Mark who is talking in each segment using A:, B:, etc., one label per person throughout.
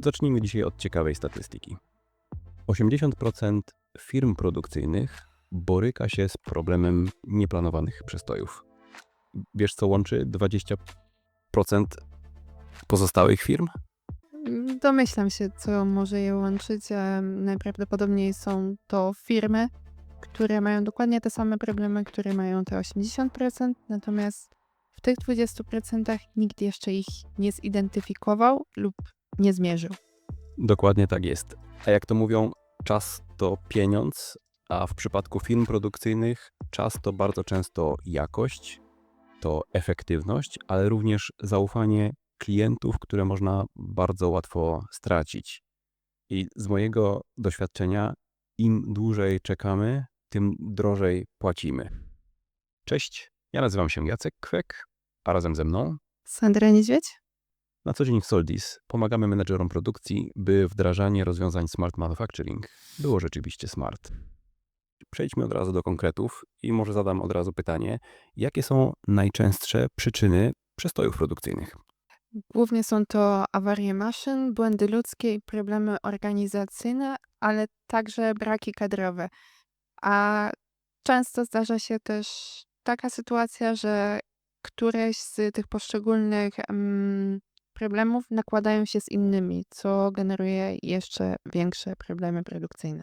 A: Zacznijmy dzisiaj od ciekawej statystyki. 80% firm produkcyjnych boryka się z problemem nieplanowanych przestojów. Wiesz, co łączy 20% pozostałych firm?
B: Domyślam się, co może je łączyć. Najprawdopodobniej są to firmy, które mają dokładnie te same problemy, które mają te 80%, natomiast w tych 20% nikt jeszcze ich nie zidentyfikował lub nie zmierzył.
A: Dokładnie tak jest. A jak to mówią, czas to pieniądz, a w przypadku firm produkcyjnych czas to bardzo często jakość, to efektywność, ale również zaufanie klientów, które można bardzo łatwo stracić. I z mojego doświadczenia, im dłużej czekamy, tym drożej płacimy. Cześć, ja nazywam się Jacek Kwek, a razem ze mną
B: Sandra Niedźwiedź?
A: na co dzień w Soldis pomagamy menedżerom produkcji, by wdrażanie rozwiązań Smart Manufacturing było rzeczywiście smart. Przejdźmy od razu do konkretów i może zadam od razu pytanie, jakie są najczęstsze przyczyny przestojów produkcyjnych?
B: Głównie są to awarie maszyn, błędy ludzkie i problemy organizacyjne, ale także braki kadrowe. A często zdarza się też taka sytuacja, że któreś z tych poszczególnych problemów nakładają się z innymi, co generuje jeszcze większe problemy produkcyjne.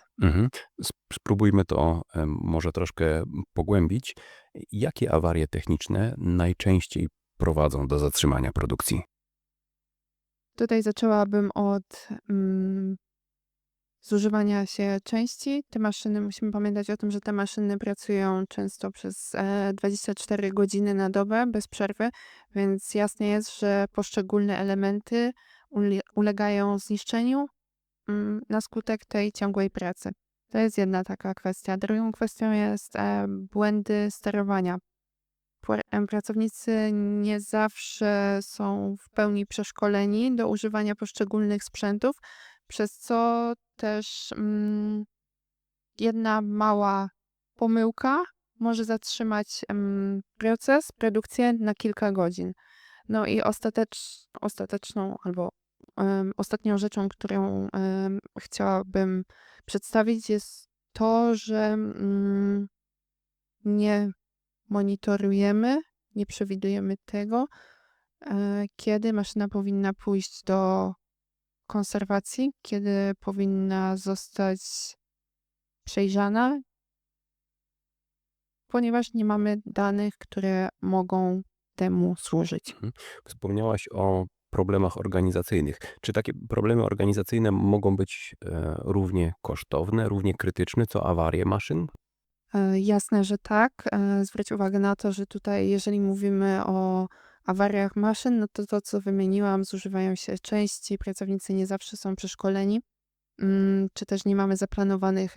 A: Spróbujmy to może troszkę pogłębić. Jakie awarie techniczne najczęściej prowadzą do zatrzymania produkcji?
B: Tutaj zaczęłabym od zużywania się części. Musimy pamiętać o tym, że te maszyny pracują często przez 24 godziny na dobę bez przerwy, więc jasne jest, że poszczególne elementy ulegają zniszczeniu na skutek tej ciągłej pracy. To jest jedna taka kwestia. Drugą kwestią jest błędy sterowania. Pracownicy nie zawsze są w pełni przeszkoleni do używania poszczególnych sprzętów, przez co też jedna mała pomyłka może zatrzymać proces, produkcję na kilka godzin. No i ostateczną albo ostatnią rzeczą, którą chciałabym przedstawić, jest to, że nie monitorujemy, nie przewidujemy tego, kiedy maszyna powinna pójść do konserwacji, kiedy powinna zostać przejrzana, ponieważ nie mamy danych, które mogą temu służyć.
A: Wspomniałaś o problemach organizacyjnych. Czy takie problemy organizacyjne mogą być równie kosztowne, równie krytyczne co awarie maszyn?
B: Jasne, że tak. Zwróć uwagę na to, że tutaj, jeżeli mówimy o awariach maszyn, no to, co wymieniłam, zużywają się części, pracownicy nie zawsze są przeszkoleni, czy też nie mamy zaplanowanych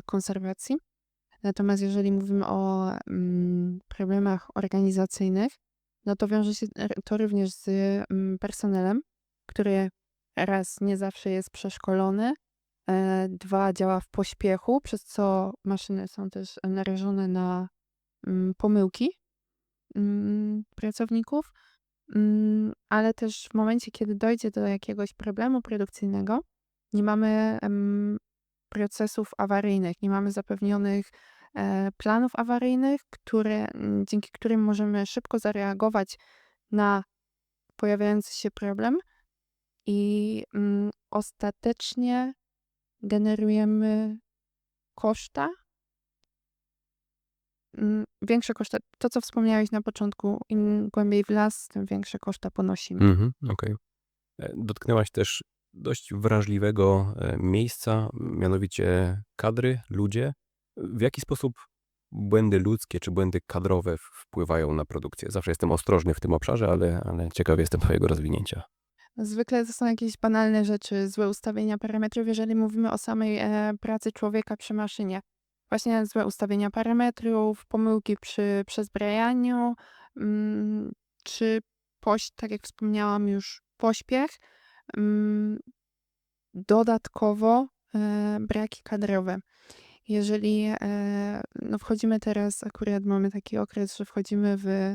B: konserwacji. Natomiast jeżeli mówimy o problemach organizacyjnych, no to wiąże się to również z personelem, który raz nie zawsze jest przeszkolony, dwa działa w pośpiechu, przez co maszyny są też narażone na pomyłki pracowników, ale też w momencie, kiedy dojdzie do jakiegoś problemu produkcyjnego, nie mamy procesów awaryjnych, nie mamy zapewnionych planów awaryjnych, dzięki którym możemy szybko zareagować na pojawiający się problem i ostatecznie generujemy koszta, większe koszta. To, co wspomniałeś na początku, im głębiej w las, tym większe koszta ponosimy.
A: Okej. Dotknęłaś też dość wrażliwego miejsca, mianowicie kadry, ludzie. W jaki sposób błędy ludzkie czy błędy kadrowe wpływają na produkcję? Zawsze jestem ostrożny w tym obszarze, ale ciekaw jestem Twojego rozwinięcia.
B: Zwykle to są jakieś banalne rzeczy, złe ustawienia parametrów, jeżeli mówimy o samej pracy człowieka przy maszynie. Właśnie złe ustawienia parametrów, pomyłki przy przezbrajaniu, czy tak jak wspomniałam już, pośpiech. Dodatkowo braki kadrowe. Jeżeli no wchodzimy teraz, akurat mamy taki okres, że wchodzimy w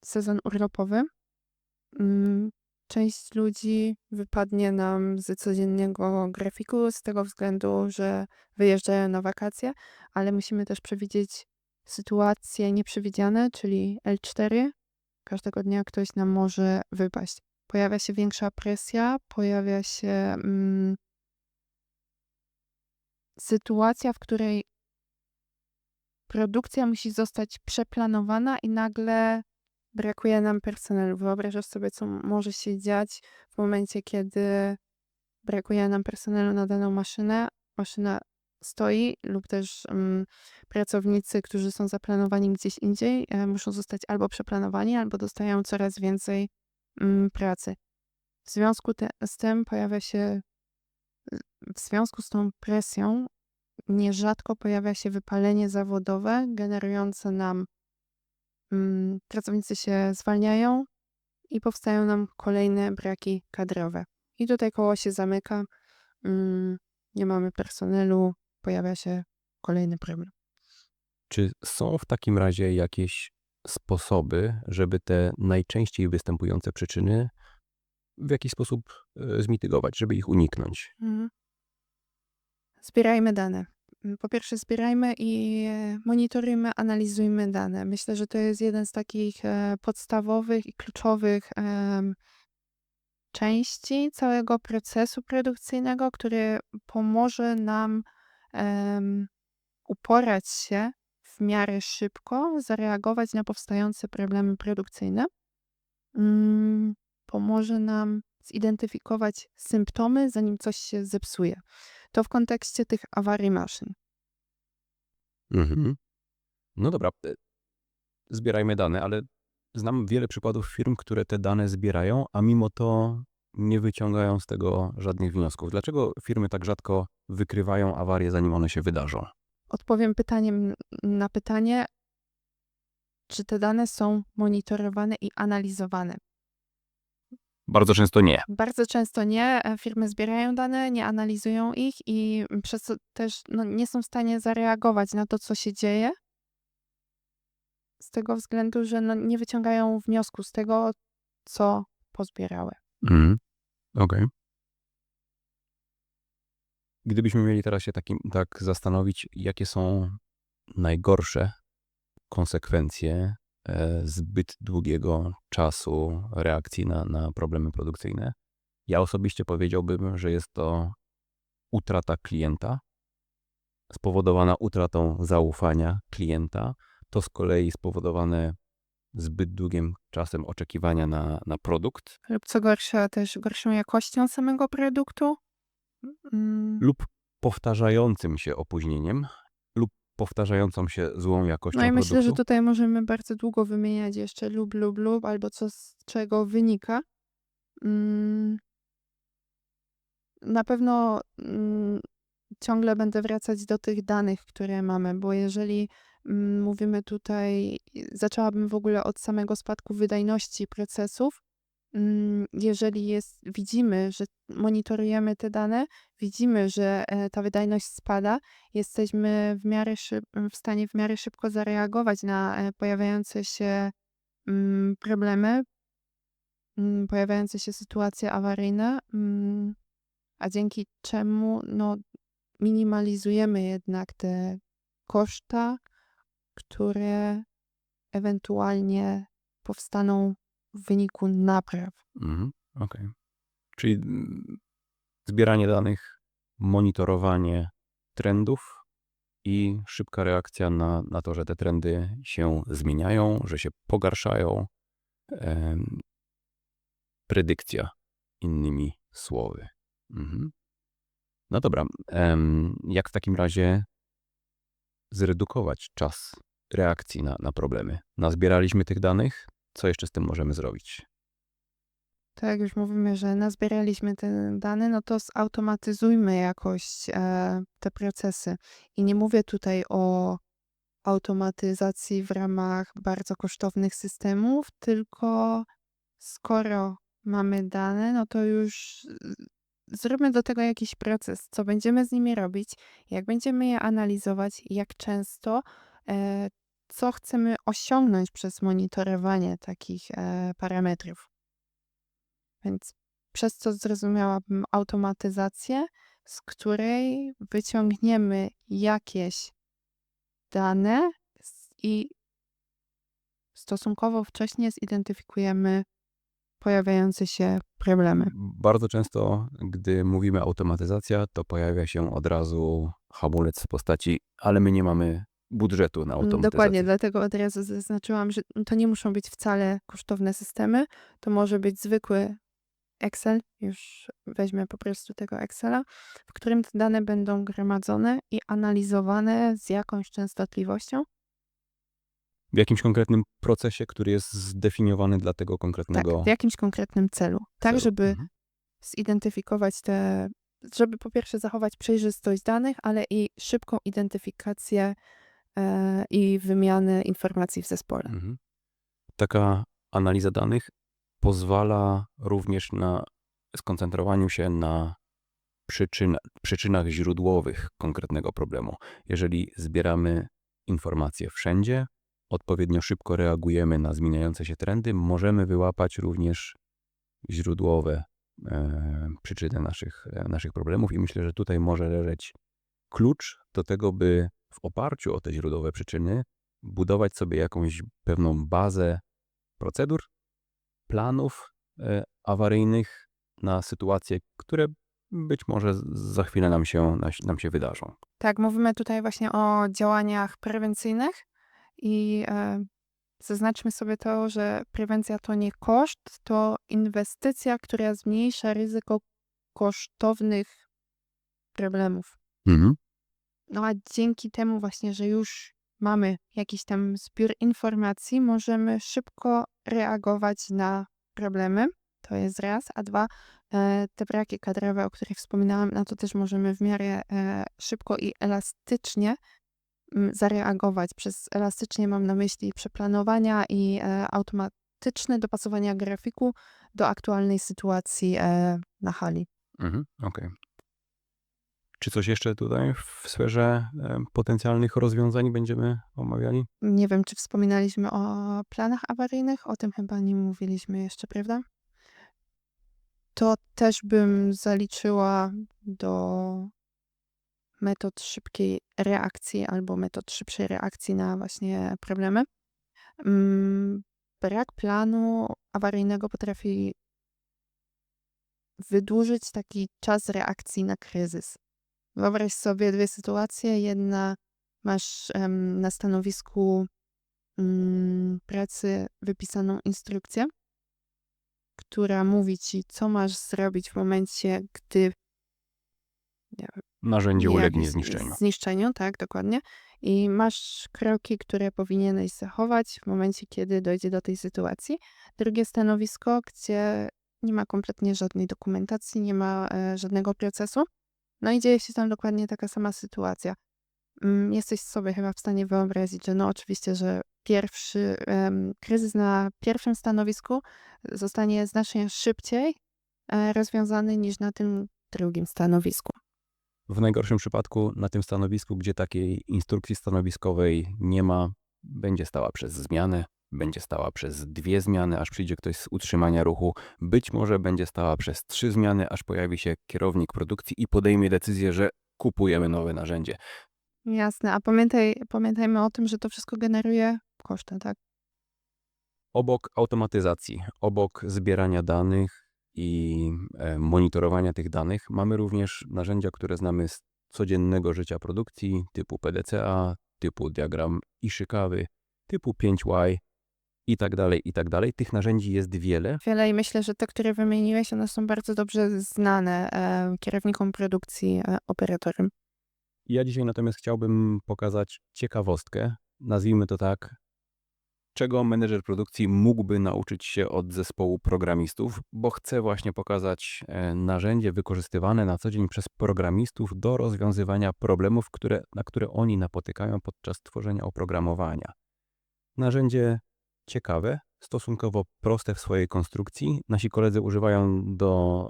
B: sezon urlopowy, część ludzi wypadnie nam z codziennego grafiku z tego względu, że wyjeżdżają na wakacje, ale musimy też przewidzieć sytuacje nieprzewidziane, czyli L4. Każdego dnia ktoś nam może wypaść. Pojawia się większa presja, pojawia się sytuacja, w której produkcja musi zostać przeplanowana i nagle brakuje nam personelu. Wyobrażasz sobie, co może się dziać w momencie, kiedy brakuje nam personelu na daną maszynę. Maszyna stoi lub też pracownicy, którzy są zaplanowani gdzieś indziej, muszą zostać albo przeplanowani, albo dostają coraz więcej pracy. W związku z tym pojawia się, w związku z tą presją nierzadko pojawia się wypalenie zawodowe generujące nam pracownicy się zwalniają i powstają nam kolejne braki kadrowe. I tutaj koło się zamyka, nie mamy personelu, pojawia się kolejny problem.
A: Czy są w takim razie jakieś sposoby, żeby te najczęściej występujące przyczyny w jakiś sposób zmitygować, żeby ich uniknąć?
B: Mhm. Zbierajmy dane. Po pierwsze zbierajmy i monitorujmy, analizujmy dane. Myślę, że to jest jeden z takich podstawowych i kluczowych części całego procesu produkcyjnego, który pomoże nam uporać się w miarę szybko, zareagować na powstające problemy produkcyjne. Pomoże nam zidentyfikować symptomy, zanim coś się zepsuje. To w kontekście tych awarii maszyn.
A: Mhm. No dobra, zbierajmy dane, ale znam wiele przykładów firm, które te dane zbierają, a mimo to nie wyciągają z tego żadnych wniosków. Dlaczego firmy tak rzadko wykrywają awarie, zanim one się wydarzą?
B: Odpowiem pytaniem na pytanie, czy te dane są monitorowane i analizowane.
A: Bardzo często nie.
B: Bardzo często nie. Firmy zbierają dane, nie analizują ich i przez co też nie są w stanie zareagować na to, co się dzieje. Z tego względu, że nie wyciągają wniosku z tego, co pozbierały.
A: Mhm. Okej. Gdybyśmy mieli teraz się tak zastanowić, jakie są najgorsze konsekwencje zbyt długiego czasu reakcji na problemy produkcyjne, ja osobiście powiedziałbym, że jest to utrata klienta, spowodowana utratą zaufania klienta, to z kolei spowodowane zbyt długim czasem oczekiwania na produkt
B: Lub co gorsza, też gorszą jakością samego produktu. Mm,
A: lub powtarzającym się opóźnieniem lub powtarzającą się złą
B: No
A: jakością
B: i myślę, że
A: produktu.
B: tutaj możemy bardzo długo wymieniać jeszcze lub, albo co z czego wynika. Mm, Na pewno ciągle będę wracać do tych danych, które mamy, bo jeżeli mówimy tutaj, zaczęłabym w ogóle od samego spadku wydajności procesów. Jeżeli widzimy, że monitorujemy te dane, widzimy, że ta wydajność spada, jesteśmy w stanie w miarę szybko zareagować na pojawiające się problemy, pojawiające się sytuacje awaryjne, a dzięki czemu minimalizujemy jednak te koszta, które ewentualnie powstaną w wyniku napraw.
A: Mhm, okej. Czyli zbieranie danych, monitorowanie trendów i szybka reakcja na to, że te trendy się zmieniają, że się pogarszają. Predykcja, innymi słowy. Mhm. No dobra, jak w takim razie zredukować czas reakcji na problemy? Nazbieraliśmy tych danych, co jeszcze z tym możemy zrobić?
B: Tak jak już mówimy, że nazbieraliśmy te dane, no to zautomatyzujmy jakoś te procesy. I nie mówię tutaj o automatyzacji w ramach bardzo kosztownych systemów, tylko skoro mamy dane, no to już zróbmy do tego jakiś proces, co będziemy z nimi robić, jak będziemy je analizować, jak często, e, co chcemy osiągnąć przez monitorowanie takich parametrów. Więc przez co zrozumiałabym automatyzację, z której wyciągniemy jakieś dane i stosunkowo wcześnie zidentyfikujemy pojawiające się problemy.
A: Bardzo często, gdy mówimy automatyzacja, to pojawia się od razu hamulec w postaci, ale my nie mamy budżetu na
B: Dokładnie,
A: automatyzację.
B: dlatego od razu zaznaczyłam, że to nie muszą być wcale kosztowne systemy. To może być zwykły Excel, już weźmie po prostu tego Excela, w którym te dane będą gromadzone i analizowane z jakąś częstotliwością.
A: W jakimś konkretnym procesie, który jest zdefiniowany dla tego
B: Tak,
A: konkretnego
B: w jakimś konkretnym celu. Tak,
A: celu.
B: żeby
A: Mhm.
B: zidentyfikować żeby po pierwsze zachować przejrzystość danych, ale i szybką identyfikację i wymianę informacji w zespole.
A: Mhm. Taka analiza danych pozwala również na skoncentrowaniu się na przyczynach źródłowych konkretnego problemu. Jeżeli zbieramy informacje wszędzie, odpowiednio szybko reagujemy na zmieniające się trendy, możemy wyłapać również źródłowe przyczyny naszych problemów i myślę, że tutaj może leżeć klucz do tego, by w oparciu o te źródłowe przyczyny budować sobie jakąś pewną bazę procedur, planów awaryjnych na sytuacje, które być może za chwilę nam się wydarzą.
B: Tak, mówimy tutaj właśnie o działaniach prewencyjnych i zaznaczmy sobie to, że prewencja to nie koszt, to inwestycja, która zmniejsza ryzyko kosztownych problemów.
A: Mhm.
B: No a dzięki temu właśnie, że już mamy jakiś tam zbiór informacji, możemy szybko reagować na problemy. To jest raz. A dwa, te braki kadrowe, o których wspominałam, na to też możemy w miarę szybko i elastycznie zareagować. Przez elastycznie mam na myśli przeplanowania i automatyczne dopasowania grafiku do aktualnej sytuacji na hali.
A: Mhm. Okej. Czy coś jeszcze tutaj w sferze potencjalnych rozwiązań będziemy omawiali?
B: Nie wiem, czy wspominaliśmy o planach awaryjnych? O tym chyba nie mówiliśmy jeszcze, prawda? To też bym zaliczyła do metod szybkiej reakcji albo metod szybszej reakcji na właśnie problemy. Brak planu awaryjnego potrafi wydłużyć taki czas reakcji na kryzys. Wyobraź sobie dwie sytuacje. Jedna, masz na stanowisku pracy wypisaną instrukcję, która mówi ci, co masz zrobić w momencie, gdy nie
A: Narzędzie
B: wiem,
A: ulegnie
B: jakieś
A: zniszczeniu.
B: zniszczeniu, tak, dokładnie. I masz kroki, które powinieneś zachować w momencie, kiedy dojdzie do tej sytuacji. Drugie stanowisko, gdzie nie ma kompletnie żadnej dokumentacji, nie ma żadnego procesu. No i dzieje się tam dokładnie taka sama sytuacja. Jesteś sobie chyba w stanie wyobrazić, że no oczywiście, że pierwszy kryzys na pierwszym stanowisku zostanie znacznie szybciej rozwiązany niż na tym drugim stanowisku.
A: W najgorszym przypadku na tym stanowisku, gdzie takiej instrukcji stanowiskowej nie ma, będzie stała przez zmianę, będzie stała przez 2 zmiany, aż przyjdzie ktoś z utrzymania ruchu. Być może będzie stała przez 3 zmiany, aż pojawi się kierownik produkcji i podejmie decyzję, że kupujemy nowe narzędzie.
B: Jasne, a pamiętajmy o tym, że to wszystko generuje koszty, tak?
A: Obok automatyzacji, obok zbierania danych i monitorowania tych danych, mamy również narzędzia, które znamy z codziennego życia produkcji, typu PDCA, typu diagram Ishikawy, typu 5Y i tak dalej, i tak dalej. Tych narzędzi jest wiele.
B: Wiele i myślę, że te, które wymieniłeś, one są bardzo dobrze znane kierownikom produkcji, operatorom.
A: Ja dzisiaj natomiast chciałbym pokazać ciekawostkę, nazwijmy to tak, czego menedżer produkcji mógłby nauczyć się od zespołu programistów, bo chcę właśnie pokazać narzędzie wykorzystywane na co dzień przez programistów do rozwiązywania problemów, na które oni napotykają podczas tworzenia oprogramowania. Narzędzie ciekawe, stosunkowo proste w swojej konstrukcji. Nasi koledzy używają do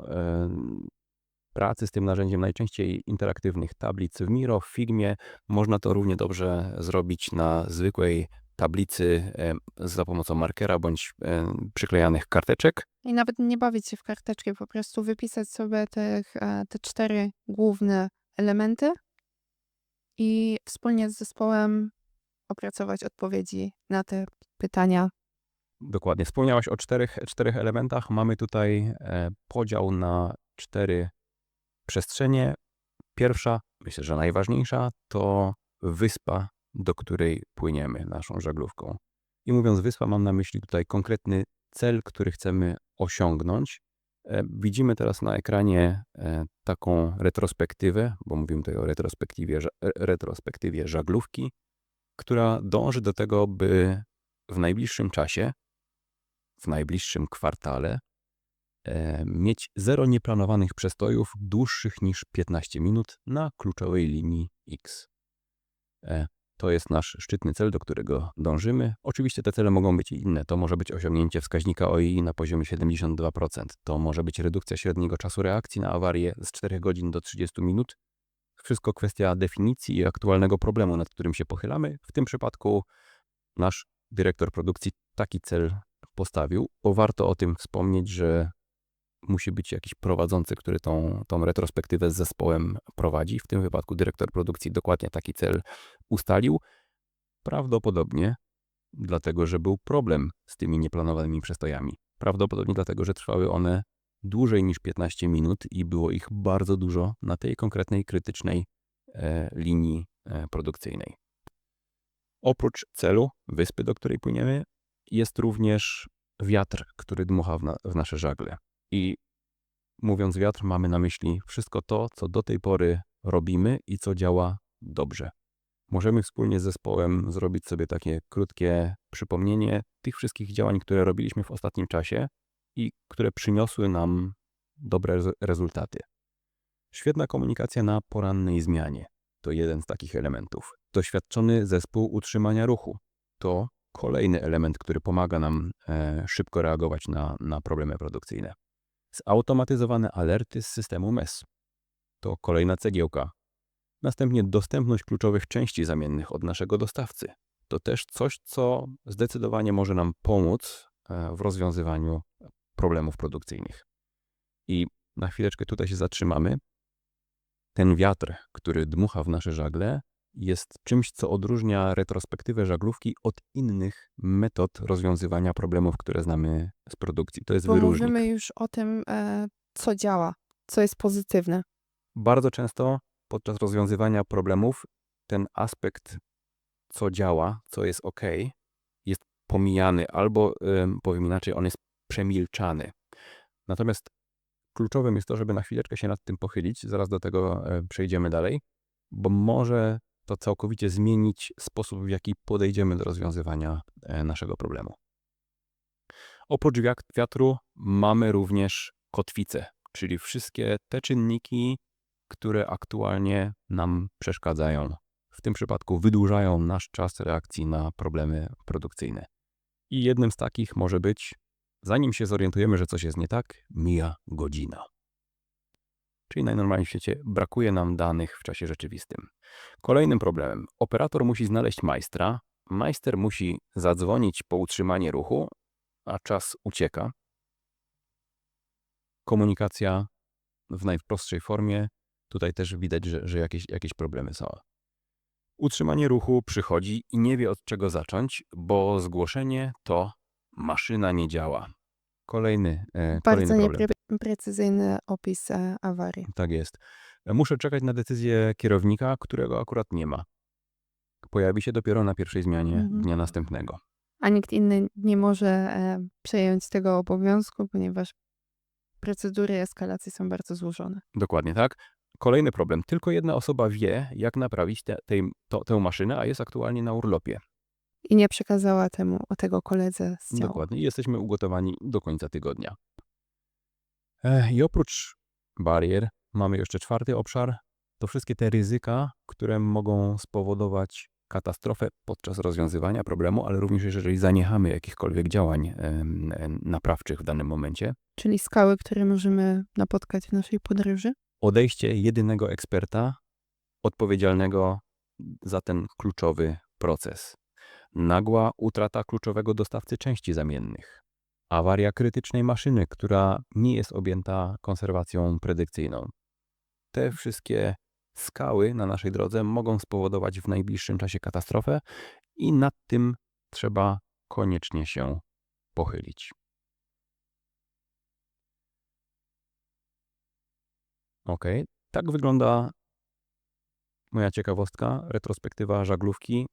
A: pracy z tym narzędziem najczęściej interaktywnych tablic w Miro, w Figmie. Można to równie dobrze zrobić na zwykłej tablicy za pomocą markera bądź przyklejanych karteczek.
B: I nawet nie bawić się w karteczki, po prostu wypisać sobie te 4 główne elementy i wspólnie z zespołem opracować odpowiedzi na te pytania.
A: Dokładnie. Wspomniałaś o czterech elementach. Mamy tutaj podział na 4 przestrzenie. Pierwsza, myślę, że najważniejsza, to wyspa, do której płyniemy naszą żaglówką. I mówiąc wyspa, mam na myśli tutaj konkretny cel, który chcemy osiągnąć. Widzimy teraz na ekranie taką retrospektywę, bo mówimy tutaj o retrospektywie żaglówki, która dąży do tego, by w najbliższym czasie, w najbliższym kwartale mieć 0 nieplanowanych przestojów dłuższych niż 15 minut na kluczowej linii X. To jest nasz szczytny cel, do którego dążymy. Oczywiście te cele mogą być i inne. To może być osiągnięcie wskaźnika OII na poziomie 72%. To może być redukcja średniego czasu reakcji na awarię z 4 godzin do 30 minut. Wszystko kwestia definicji i aktualnego problemu, nad którym się pochylamy. W tym przypadku nasz dyrektor produkcji taki cel postawił, bo warto o tym wspomnieć, że musi być jakiś prowadzący, który tą retrospektywę z zespołem prowadzi. W tym wypadku dyrektor produkcji dokładnie taki cel ustalił. Prawdopodobnie dlatego, że był problem z tymi nieplanowanymi przestojami. Prawdopodobnie dlatego, że trwały one dłużej niż 15 minut i było ich bardzo dużo na tej konkretnej, krytycznej linii produkcyjnej. Oprócz celu, wyspy, do której płyniemy, jest również wiatr, który dmucha w nasze żagle. I mówiąc wiatr, mamy na myśli wszystko to, co do tej pory robimy i co działa dobrze. Możemy wspólnie z zespołem zrobić sobie takie krótkie przypomnienie tych wszystkich działań, które robiliśmy w ostatnim czasie i które przyniosły nam dobre rezultaty. Świetna komunikacja na porannej zmianie to jeden z takich elementów. Doświadczony zespół utrzymania ruchu to kolejny element, który pomaga nam szybko reagować na problemy produkcyjne. Zautomatyzowane alerty z systemu MES to kolejna cegiełka. Następnie dostępność kluczowych części zamiennych od naszego dostawcy. To też coś, co zdecydowanie może nam pomóc w rozwiązywaniu problemów produkcyjnych. I na chwileczkę tutaj się zatrzymamy. Ten wiatr, który dmucha w nasze żagle, jest czymś, co odróżnia retrospektywę żaglówki od innych metod rozwiązywania problemów, które znamy z produkcji. To jest
B: Bo
A: wyróżnik.
B: mówimy już o tym, co działa, co jest pozytywne.
A: Bardzo często podczas rozwiązywania problemów ten aspekt, co działa, co jest ok, jest pomijany albo, powiem inaczej, on jest przemilczany. Natomiast kluczowym jest to, żeby na chwileczkę się nad tym pochylić, zaraz do tego przejdziemy dalej, bo może to całkowicie zmienić sposób, w jaki podejdziemy do rozwiązywania naszego problemu. Oprócz wiatru mamy również kotwicę, czyli wszystkie te czynniki, które aktualnie nam przeszkadzają. W tym przypadku wydłużają nasz czas reakcji na problemy produkcyjne. I jednym z takich może być, zanim się zorientujemy, że coś jest nie tak, mija godzina. Czyli najnormalniej w świecie brakuje nam danych w czasie rzeczywistym. Kolejnym problemem, operator musi znaleźć majstra, majster musi zadzwonić po utrzymanie ruchu, a czas ucieka. Komunikacja w najprostszej formie, tutaj też widać, że jakieś problemy są. Utrzymanie ruchu przychodzi i nie wie od czego zacząć, bo zgłoszenie to maszyna nie działa. Kolejny
B: Bardzo
A: problem.
B: nieprecyzyjny opis awarii.
A: Tak jest. Muszę czekać na decyzję kierownika, którego akurat nie ma. Pojawi się dopiero na pierwszej zmianie dnia następnego.
B: A nikt inny nie może przejąć tego obowiązku, ponieważ procedury eskalacji są bardzo złożone.
A: Dokładnie tak. Kolejny problem. Tylko jedna osoba wie, jak naprawić tę maszynę, a jest aktualnie na urlopie.
B: I nie przekazała tego koledze z działu.
A: Dokładnie. I jesteśmy ugotowani do końca tygodnia. I oprócz barier mamy jeszcze 4. obszar. To wszystkie te ryzyka, które mogą spowodować katastrofę podczas rozwiązywania problemu, ale również jeżeli zaniechamy jakichkolwiek działań naprawczych w danym momencie.
B: Czyli skały, które możemy napotkać w naszej podróży.
A: Odejście jedynego eksperta odpowiedzialnego za ten kluczowy proces. nagła utrata kluczowego dostawcy części zamiennych, awaria krytycznej maszyny, która nie jest objęta konserwacją predykcyjną. Te wszystkie skały na naszej drodze mogą spowodować w najbliższym czasie katastrofę i nad tym trzeba koniecznie się pochylić. Ok, tak wygląda moja ciekawostka, retrospektywa żaglówki.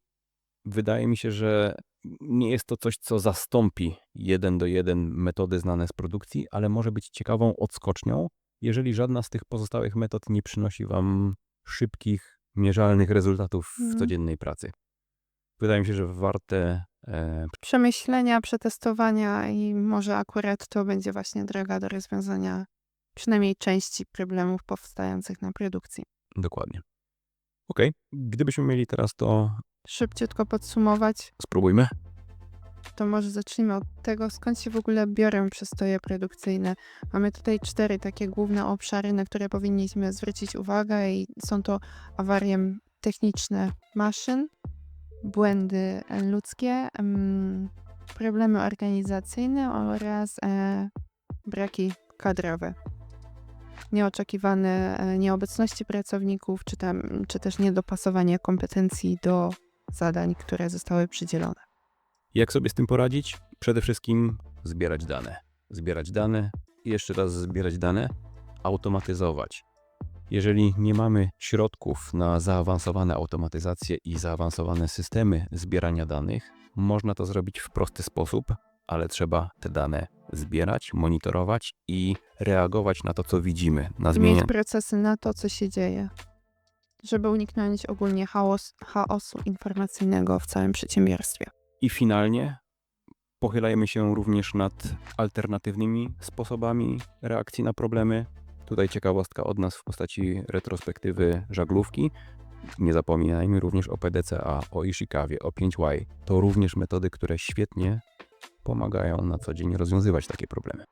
A: Wydaje mi się, że nie jest to coś, co zastąpi 1:1 metody znane z produkcji, ale może być ciekawą odskocznią, jeżeli żadna z tych pozostałych metod nie przynosi Wam szybkich, mierzalnych rezultatów w
B: Mhm.
A: codziennej pracy. Wydaje mi się, że warte
B: Przemyślenia, przetestowania i może akurat to będzie właśnie droga do rozwiązania przynajmniej części problemów powstających na produkcji.
A: dokładnie. Ok, gdybyśmy mieli teraz to,
B: Szybciutko podsumować,
A: spróbujmy.
B: to może zacznijmy od tego, skąd się w ogóle biorą przestoje produkcyjne. Mamy tutaj 4 takie główne obszary, na które powinniśmy zwrócić uwagę i są to awarie techniczne maszyn, błędy ludzkie, problemy organizacyjne oraz braki kadrowe. Nieoczekiwane nieobecności pracowników, czy też niedopasowanie kompetencji do zadań, które zostały przydzielone.
A: Jak sobie z tym poradzić? Przede wszystkim zbierać dane. Zbierać dane i jeszcze raz zbierać dane, automatyzować. Jeżeli nie mamy środków na zaawansowane automatyzacje i zaawansowane systemy zbierania danych, można to zrobić w prosty sposób, ale trzeba te dane zbierać, monitorować i reagować na to, co widzimy. Na
B: Mieć procesy na to, co się dzieje, żeby uniknąć ogólnie chaosu informacyjnego w całym przedsiębiorstwie.
A: I finalnie pochylajmy się również nad alternatywnymi sposobami reakcji na problemy. Tutaj ciekawostka od nas w postaci retrospektywy żaglówki. Nie zapominajmy również o PDCA, o Ishikawie, o 5Y. To również metody, które świetnie pomagają na co dzień rozwiązywać takie problemy.